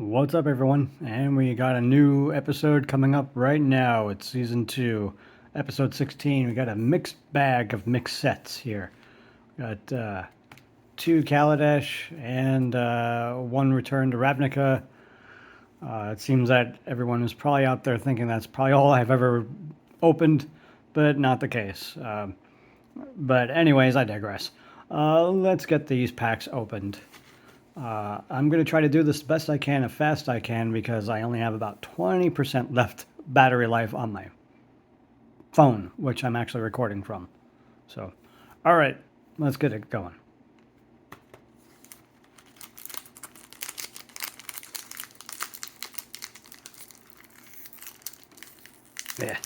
What's up, everyone? And we got a new episode coming up right now. It's season 2, episode 16. We got a mixed bag of mixed sets here. Got 2 Kaladesh and 1 return to Ravnica. It seems that everyone is probably out there thinking that's probably all I've ever opened, but not the case. But anyways, I digress. Let's get these packs opened. I'm going to try to do this best I can as fast I can because I only have about 20% left battery life on my phone, which I'm actually recording from. So, all right, let's get it going. Yeah.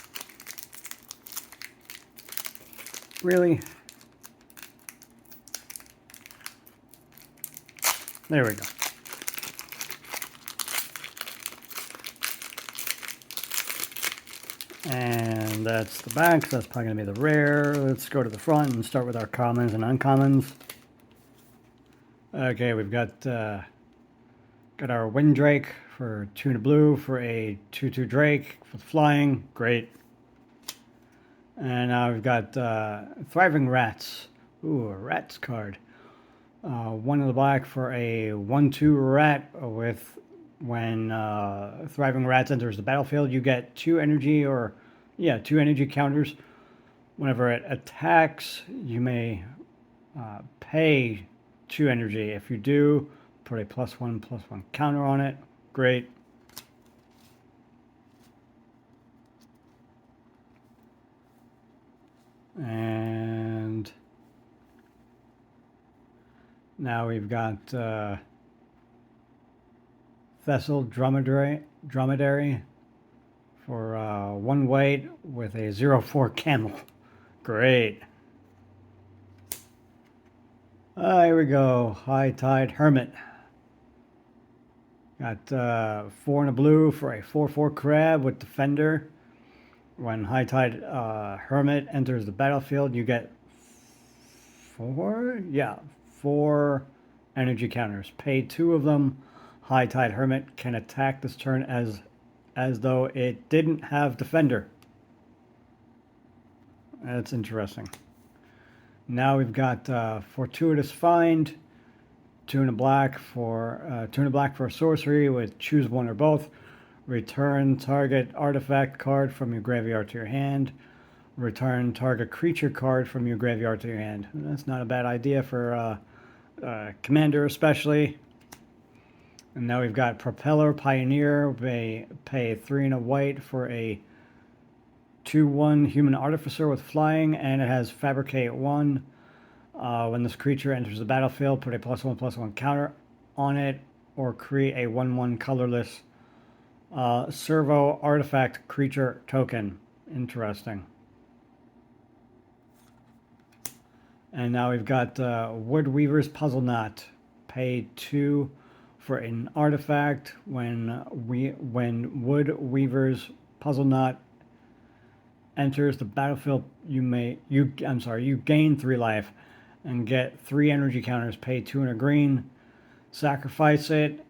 Really? There we go. And that's the back. So that's probably going to be the rare. Let's go to the front and start with our commons and uncommons. Okay, we've got our Wind Drake for 2 and a blue for a 2/2 Drake for flying. Great. And now we've got Thriving Rats. Ooh, a Rats card. 1 in the black for a 1/2 rat with when Thriving Rats enters the battlefield, you get 2 energy 2 energy counters. Whenever it attacks, you may pay 2 energy. If you do, put a +1/+1 counter on it. Great. And now we've got Thessal Dromedary for 1 white with a 0/4 camel. Great. Here we go. High Tide Hermit. Got 4 in a blue for a 4/4 crab with Defender. When High Tide Hermit enters the battlefield, you get 4 energy counters. Pay 2 of them. High Tide Hermit can attack this turn as though it didn't have Defender. That's interesting. Now we've got Fortuitous Find, 2 in a black for a sorcery with choose 1 or both. Return target artifact card from your graveyard to your hand. Return target creature card from your graveyard to your hand. That's not a bad idea for Commander especially. And now we've got Propeller Pioneer. Pay 3 and a white for a 2/1 human artificer with flying, and it has Fabricate 1. When this creature enters the battlefield, put a +1/+1 counter on it, or create a 1/1 colorless servo artifact creature token. Interesting. And now we've got Wood Weaver's Puzzle Knot. Pay 2 for an artifact. When Wood Weaver's Puzzle Knot enters the battlefield, you gain 3 life and get 3 energy counters. Pay 2 and a green. Sacrifice it.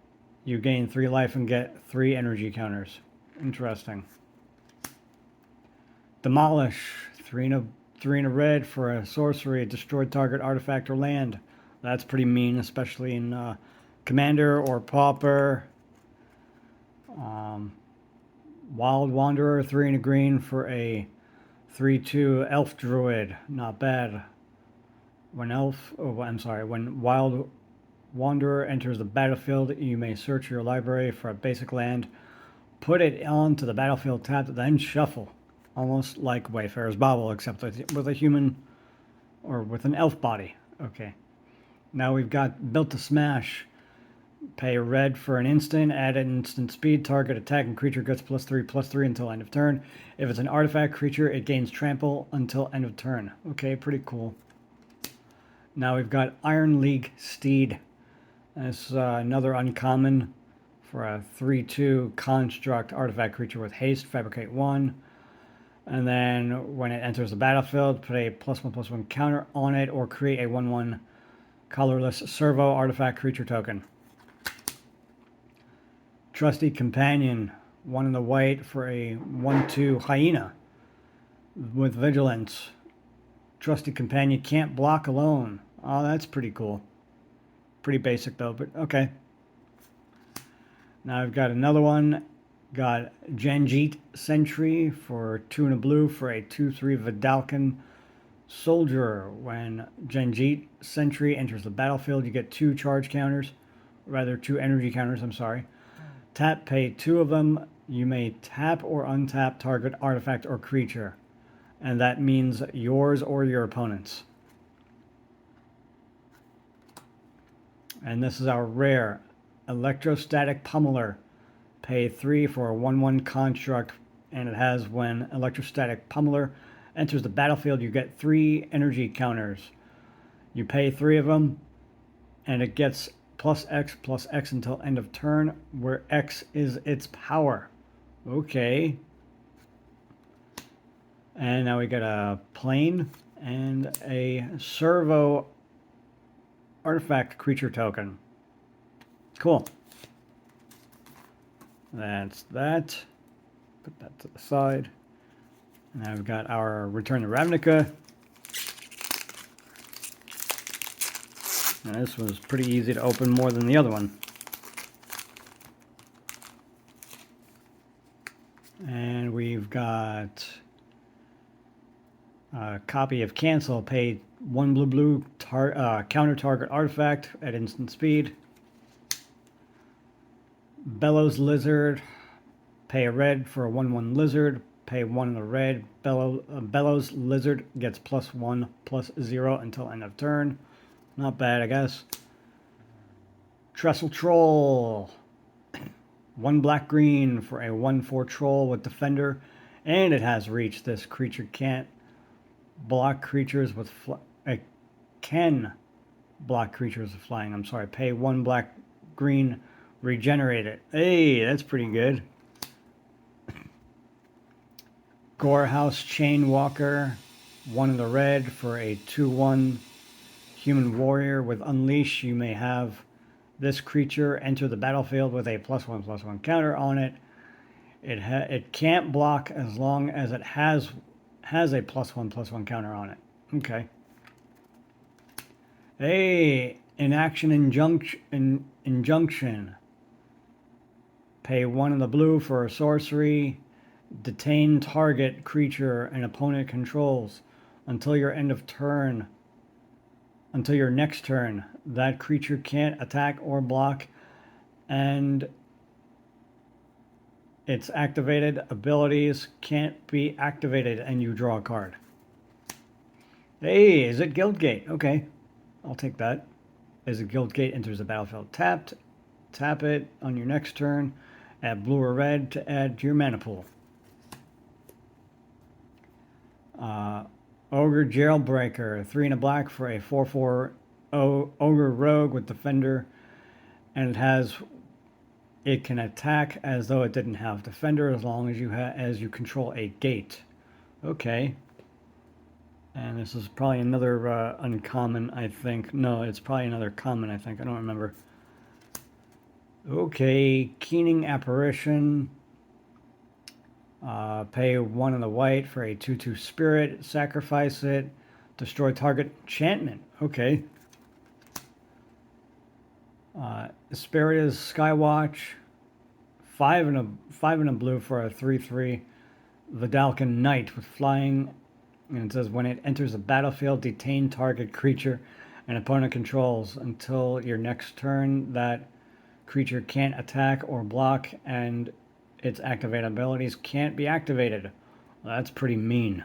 You gain 3 life and get 3 energy counters. Interesting. Demolish. 3 and a red for a sorcery. Destroy target artifact or land. That's pretty mean, especially in Commander or Pauper. Wild Wanderer. 3 and a green for a 3/2 Elf Druid. Not bad. When Wild Wanderer enters the battlefield, you may search your library for a basic land, put it onto the battlefield tapped, then shuffle. Almost like Wayfarer's Bauble, except with a human or with an elf body. Okay. Now we've got Built to Smash. Pay red for an instant, add an instant speed, target attacking creature gets +3/+3 until end of turn. If it's an artifact creature, it gains trample until end of turn. Okay, pretty cool. Now we've got Iron League Steed. That's another uncommon for a 3/2 construct artifact creature with haste, Fabricate 1. And then when it enters the battlefield, put a +1/+1 counter on it or create a 1/1 colorless servo artifact creature token. Trusty Companion, 1 in the white for a 1/2 Hyena with Vigilance. Trusty Companion can't block alone. Oh, that's pretty cool. Pretty basic though, but okay. Now I've got another one. Got Janjeet Sentry for 2 in a blue for a 2/3 Vidalcan Soldier. When Janjeet Sentry enters the battlefield, you get 2 charge counters. Rather, 2 energy counters, I'm sorry. Tap, pay 2 of them. You may tap or untap target artifact or creature. And that means yours or your opponent's. And this is our rare Electrostatic Pummeler. Pay 3 for a 1/1 construct, and it has when Electrostatic Pummeler enters the battlefield, you get 3 energy counters. You pay 3 of them, and it gets +X until end of turn, where X is its power. Okay. And now we got a plane and a servo artifact creature token. Cool. That's that. Put that to the side. And I've got our Return to Ravnica. And this was pretty easy to open, more than the other one. And we've got a copy of Cancel. Pay 1 blue counter target artifact at instant speed. Bellows Lizard. Pay a red for a 1/1 lizard. Pay 1 in the red. Bellows Lizard gets +1/+0 until end of turn. Not bad, I guess. Trestle Troll. 1 black-green for a 1/4 troll with Defender. And it has reach. This creature can't block creatures with it can block creatures with flying. I'm sorry. Pay 1 black-green. Regenerate it. Hey, that's pretty good. Gorehouse Chainwalker. 1 in the red for a 2/1 human warrior with Unleash. You may have this creature enter the battlefield with a +1/+1 counter on it. It can't block as long as it has a +1/+1 counter on it. Okay. Hey, Inaction Injunction. Pay 1 in the blue for a sorcery. Detain target creature an opponent controls until your end of turn. Until your next turn, that creature can't attack or block, and its activated abilities can't be activated, and you draw a card. Hey, is it Guildgate? Okay, I'll take that. As a Guildgate enters the battlefield tapped, tap it on your next turn, add blue or red to add to your mana pool. Ogre Jailbreaker, 3 and a black for a 4/4 Ogre Rogue with Defender, and it can attack as though it didn't have Defender as long as you control a gate. Okay. And this is probably another uncommon, I think. No, it's probably another common, I think. I don't remember. Okay, Keening Apparition. Pay 1 in the white for a 2/2 spirit. Sacrifice it. Destroy target enchantment. Okay. Asperia's Skywatch. 5 in a blue for a 3/3 Vidalcan Knight with flying. And it says when it enters the battlefield, detain target creature and opponent controls until your next turn. That creature can't attack or block, and its activated abilities can't be activated. Well, that's pretty mean.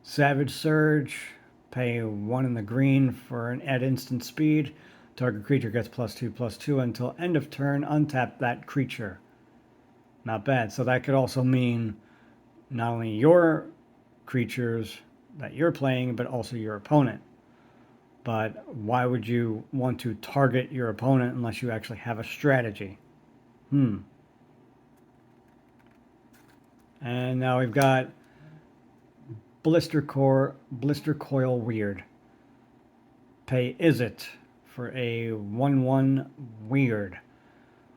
Savage Surge. Pay 1 in the green for an at instant speed. Target creature gets +2/+2 until end of turn. Untap that creature. Not bad. So that could also mean not only your creatures that you're playing, but also your opponent. But why would you want to target your opponent unless you actually have a strategy? And now we've got Blister Coil Weird. Pay Is It for a 1/1 weird.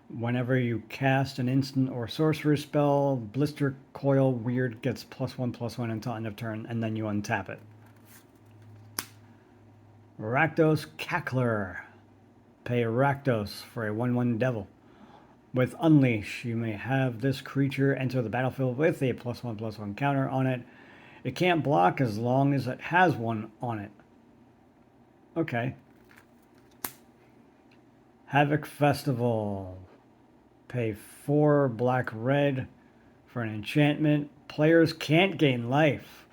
Whenever you cast an instant or sorcery spell, Blister Coil Weird gets +1/+1 until end of turn, and then you untap it. Rakdos Cackler. Pay Rakdos for a 1/1 devil. With Unleash, you may have this creature enter the battlefield with a +1/+1 counter on it. It can't block as long as it has one on it. Okay. Havoc Festival. Pay 4 black-red for an enchantment. Players can't gain life.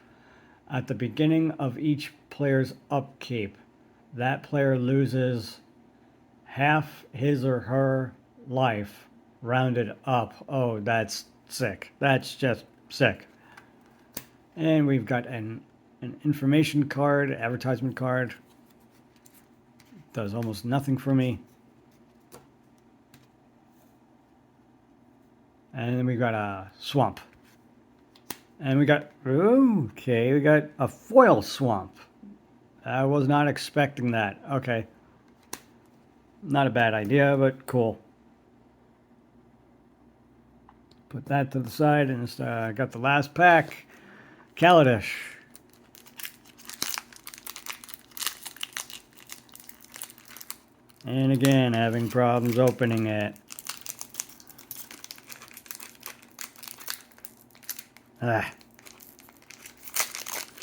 At the beginning of each player's upkeep, that player loses half his or her life rounded up. Oh, that's sick. That's just sick. And we've got an information card, advertisement card. Does almost nothing for me. And then we got a swamp. And we got, okay, we got a foil swamp. I was not expecting that. Okay. Not a bad idea, but cool. Put that to the side, and got the last pack. Kaladesh. And again, having problems opening it.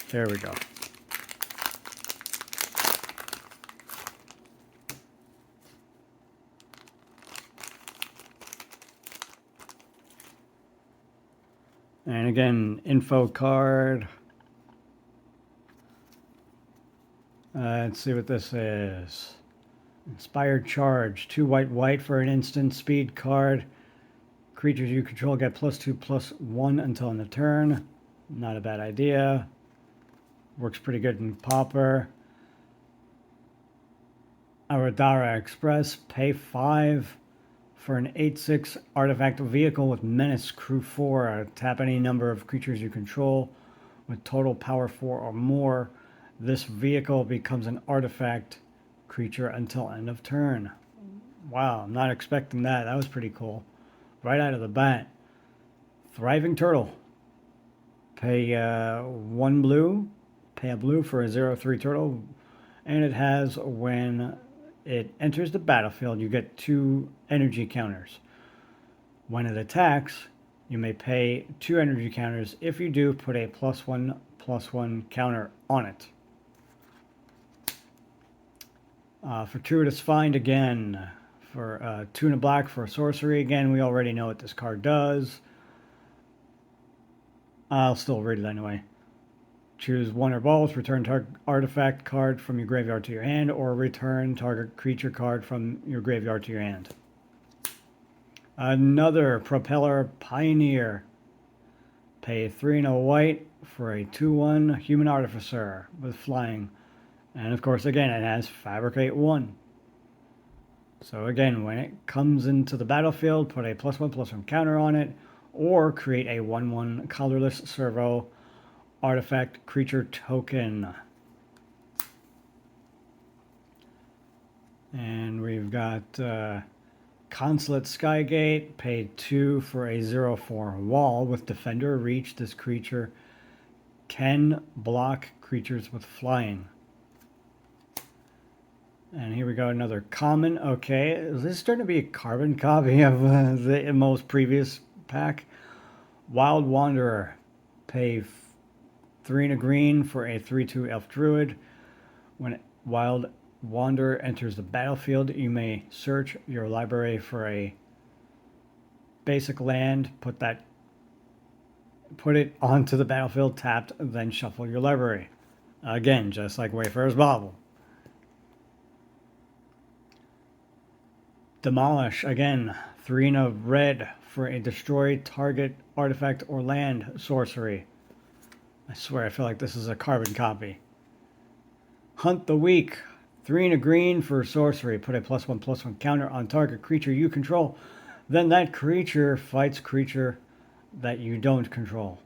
There we go. And again, info card. Let's see what this is. Inspired Charge. 2 white for an instant speed card. Creatures you control get +2/+1 until end of turn. Not a bad idea. Works pretty good in Pauper. Aradara Express. Pay 5 for an 8/6 artifact vehicle with Menace Crew 4. Tap any number of creatures you control with total power 4 or more. This vehicle becomes an artifact creature until end of turn. Wow, I'm not expecting that. That was pretty cool. Right out of the bat. Thriving Turtle. Pay 1 blue. Pay a blue for a 0/3 turtle. And it has, when it enters the battlefield, you get 2 energy counters. When it attacks, you may pay 2 energy counters. If you do, put a +1/+1 counter on it. Fortuitous Find again. For 2 and a black for sorcery. Again, we already know what this card does. I'll still read it anyway. Choose 1 or both. Return target artifact card from your graveyard to your hand, or return target creature card from your graveyard to your hand. Another Propeller Pioneer. Pay 3 and a white for a 2/1 Human Artificer with flying. And of course, again, it has Fabricate 1. So again, when it comes into the battlefield, put a +1/+1 counter on it, or create a 1/1 colorless servo artifact creature token. And we've got Consulate Skygate. Pay 2 for a 0/4 wall with Defender Reach. This creature can block creatures with flying. And here we go, another common. Okay, is this starting to be a carbon copy of the most previous pack? Wild Wanderer. Pay 3 and a green for a 3/2 Elf Druid. When Wild Wanderer enters the battlefield, you may search your library for a basic land, put it onto the battlefield tapped, then shuffle your library. Again, just like Wayfarer's Bauble. Demolish, again, 3 and a red for a destroy target artifact or land sorcery. I swear, I feel like this is a carbon copy. Hunt the Weak, 3 and a green for sorcery. Put a +1/+1 counter on target creature you control. Then that creature fights creature that you don't control.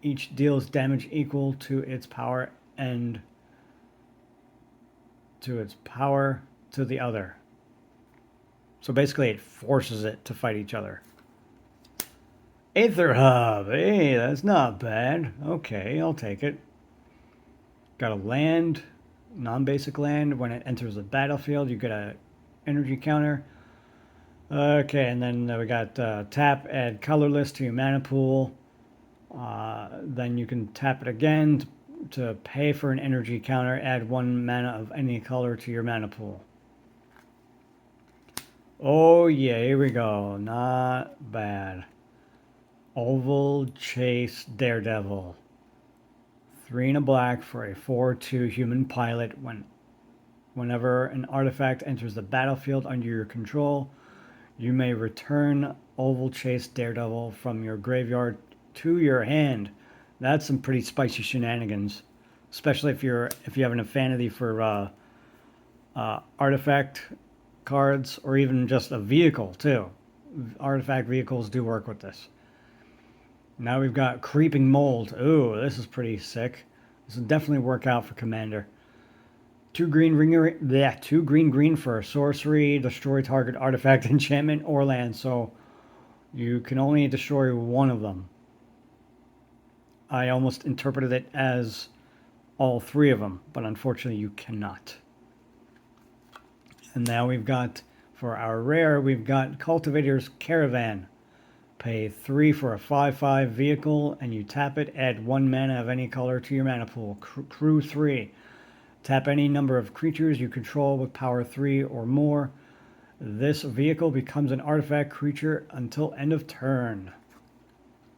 Each deals damage equal to its power and to its power to the other. So basically it forces it to fight each other. Aether Hub. Hey, that's not bad. Okay, I'll take it. Got a land, non-basic land. When it enters the battlefield, you get a energy counter. Okay, and then we got tap, add colorless to your mana pool. Then you can tap it again to pay for an energy counter. Add 1 mana of any color to your mana pool. Oh yeah, here we go. Not bad. Oval Chase Daredevil. 3 and a black for a 4/2 human pilot. Whenever an artifact enters the battlefield under your control, you may return Oval Chase Daredevil from your graveyard to your hand. That's some pretty spicy shenanigans, especially if you have an affinity for artifact cards, or even just a vehicle too. Artifact vehicles do work with this. Now we've got Creeping Mold. Ooh, this is pretty sick. This will definitely work out for Commander. 2 green for a sorcery. Destroy target artifact, enchantment, or land. So you can only destroy one of them. I almost interpreted it as all 3 of them, but unfortunately you cannot. And now we've got, for our rare, we've got Cultivator's Caravan. Pay 3 for a 5/5 vehicle, and you tap it. Add 1 mana of any color to your mana pool. Crew 3. Tap any number of creatures you control with power 3 or more. This vehicle becomes an artifact creature until end of turn.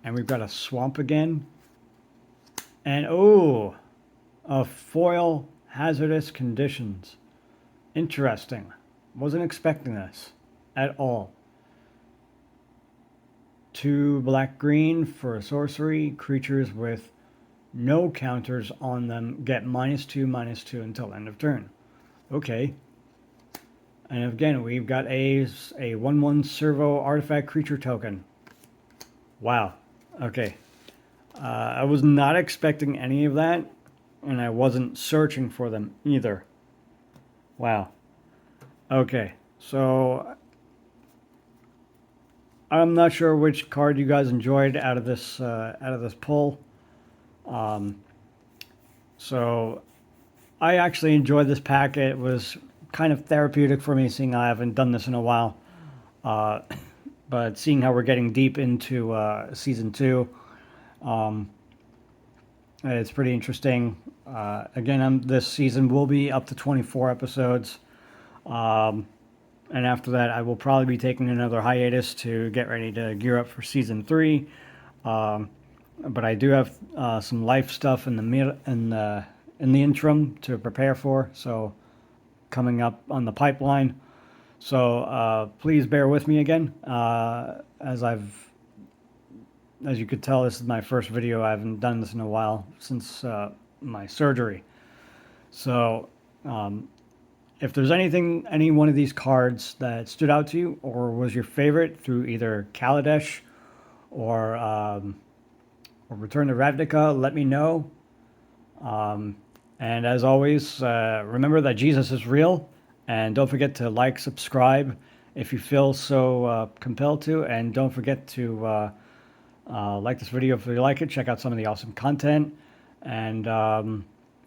And we've got a swamp again. And oh, a foil hazardous conditions. Interesting. Wasn't expecting this at all. 2 black-green for a sorcery. Creatures with no counters on them get -2/-2 until end of turn. Okay. And again, we've got a 1/1 servo artifact creature token. Wow. Okay. I was not expecting any of that, and I wasn't searching for them either. Wow. Okay. So I'm not sure which card you guys enjoyed out of this pull. So I actually enjoyed this pack. It was kind of therapeutic for me, seeing I haven't done this in a while. But seeing how we're getting deep into season 2, it's pretty interesting. Again, this season will be up to 24 episodes. And after that, I will probably be taking another hiatus to get ready to gear up for season 3. But I do have some life stuff in the interim to prepare for, so coming up on the pipeline. So please bear with me again. As you could tell, this is my first video. I haven't done this in a while since my surgery. So if there's any one of these cards that stood out to you or was your favorite through either Kaladesh or Return to Ravnica, let me know. And as always, remember that Jesus is real. And don't forget to like, subscribe if you feel so compelled to. And don't forget to like this video if you like it. Check out some of the awesome content. And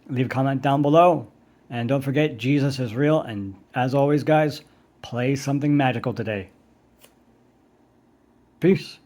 leave a comment down below. And don't forget, Jesus is real. And as always, guys, play something magical today. Peace.